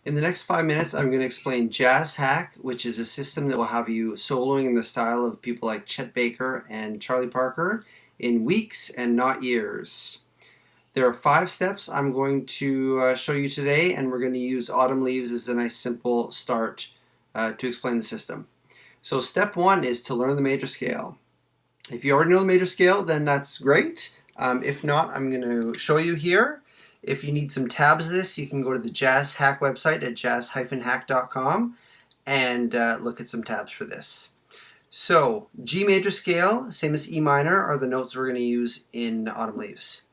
In the next 5 minutes, I'm going to explain Jazz Hack, which is a system that will have you soloing in the style of people like Chet Baker and Charlie Parker in weeks and not years. There are 5 steps I'm going to show you today, and we're going to use Autumn Leaves as a nice simple start to explain the system. So step 1 is to learn the major scale. If you already know the major scale, then that's great. If not, I'm going to show you here. If you need some tabs of this, you can go to the Jazz Hack website at jazz-hack.com and look at some tabs for this. So G major scale, same as E minor, are the notes we're going to use in Autumn Leaves.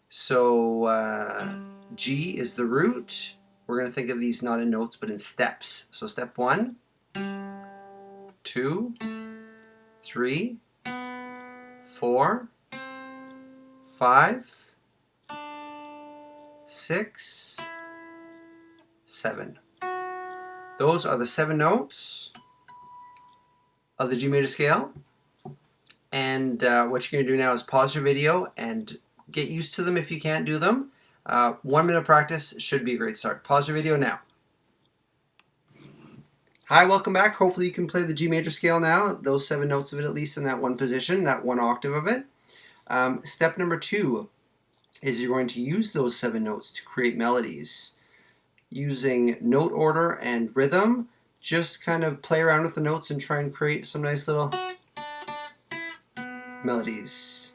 So G is the root. We're going to think of these not in notes but in steps. So step 1, 2, 3, 4, 5, 6, 7. Those are the 7 notes of the G major scale. And what you're going to do now is pause your video and get used to them if you can't do them. 1 minute practice should be a great start. Pause your video now. Hi, welcome back. Hopefully you can play the G major scale now, those 7 notes of it at least in that one position, that 1 octave of it. Step number 2 is you're going to use those 7 notes to create melodies. Using note order and rhythm, just kind of play around with the notes and try and create some nice little melodies.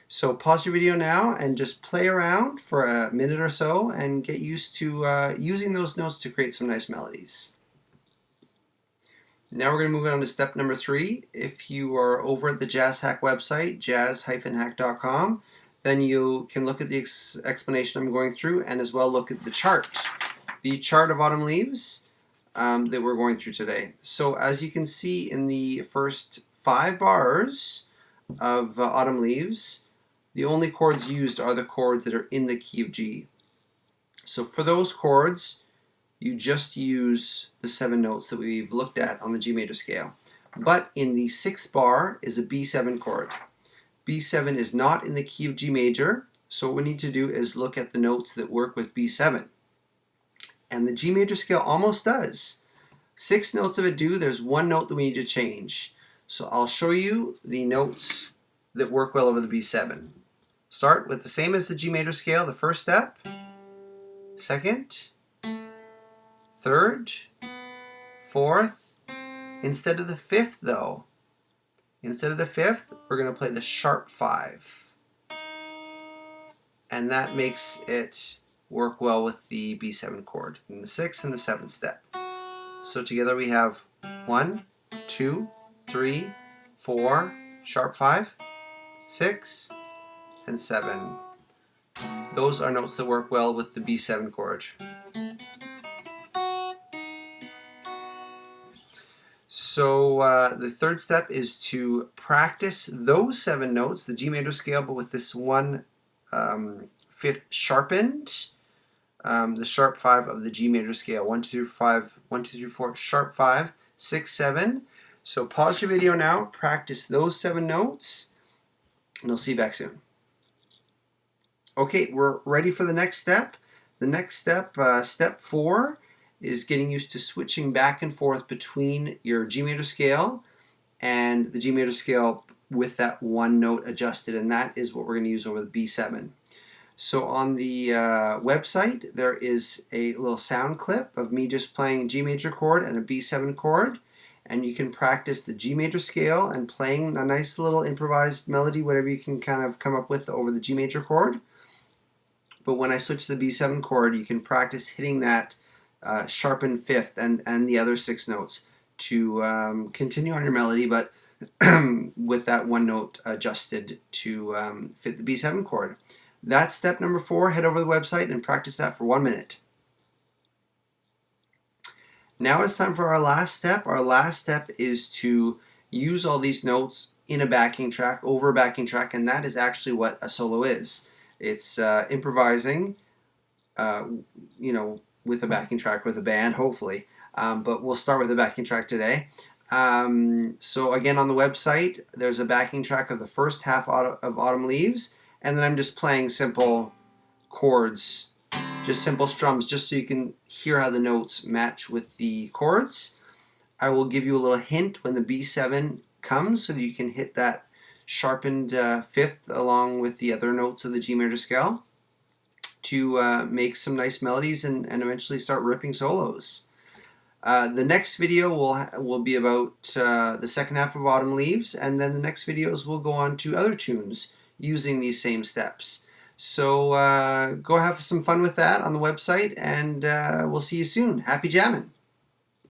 So pause your video now and just play around for a minute or so and get used to using those notes to create some nice melodies. Now we're going to move on to step number 3. If you are over at the Jazz Hack website, jazz-hack.com, then you can look at the explanation I'm going through and as well look at the chart of Autumn Leaves that we're going through today. So as you can see in the first 5 bars of Autumn Leaves, the only chords used are the chords that are in the key of G. So for those chords, you just use the 7 notes that we've looked at on the G major scale. But in the 6th bar is a B7 chord. B7 is not in the key of G major, so what we need to do is look at the notes that work with B7. And the G major scale almost does. 6 notes of it do, there's 1 note that we need to change. So I'll show you the notes that work well over the B7. Start with the same as the G major scale, the first step, second, third, fourth. Instead of the 5th though, we're going to play the sharp 5. And that makes it work well with the B7 chord in the 6th and the 7th step. So together we have 1, 2, 3, 4, sharp 5, 6, and 7. Those are notes that work well with the B7 chord. So the 3rd step is to practice those 7 notes, the G major scale, but with this 1/5 sharpened, the sharp 5 of the G major scale. 1, 2, 5, 1, 2, 3, 4, sharp 5, 6, 7. So pause your video now, practice those 7 notes, and I'll see you back soon. Okay, we're ready for the next step. The next step, step 4, is getting used to switching back and forth between your G major scale and the G major scale with that 1 note adjusted, and that is what we're going to use over the B7. So on the website there is a little sound clip of me just playing a G major chord and a B7 chord, and you can practice the G major scale and playing a nice little improvised melody, whatever you can kind of come up with over the G major chord. But when I switch to the B7 chord, you can practice hitting that sharpened 5th and the other 6 notes to continue on your melody, but with that 1 note adjusted to fit the B7 chord. That's step number 4. Head over to the website and practice that for 1 minute. Now it's time for our last step. Our last step is to use all these notes in a backing track, over a backing track, and that is actually what a solo is. It's improvising, with a backing track with a band, hopefully. But we'll start with a backing track today. So again, on the website, there's a backing track of the first half of Autumn Leaves, and then I'm just playing simple chords, just simple strums, just so you can hear how the notes match with the chords. I will give you a little hint when the B7 comes so that you can hit that sharpened fifth along with the other notes of the G major scale to make some nice melodies and eventually start ripping solos. The next video will be about the second half of Autumn Leaves, and then the next videos will go on to other tunes using these same steps. So go have some fun with that on the website, and we'll see you soon. Happy jamming!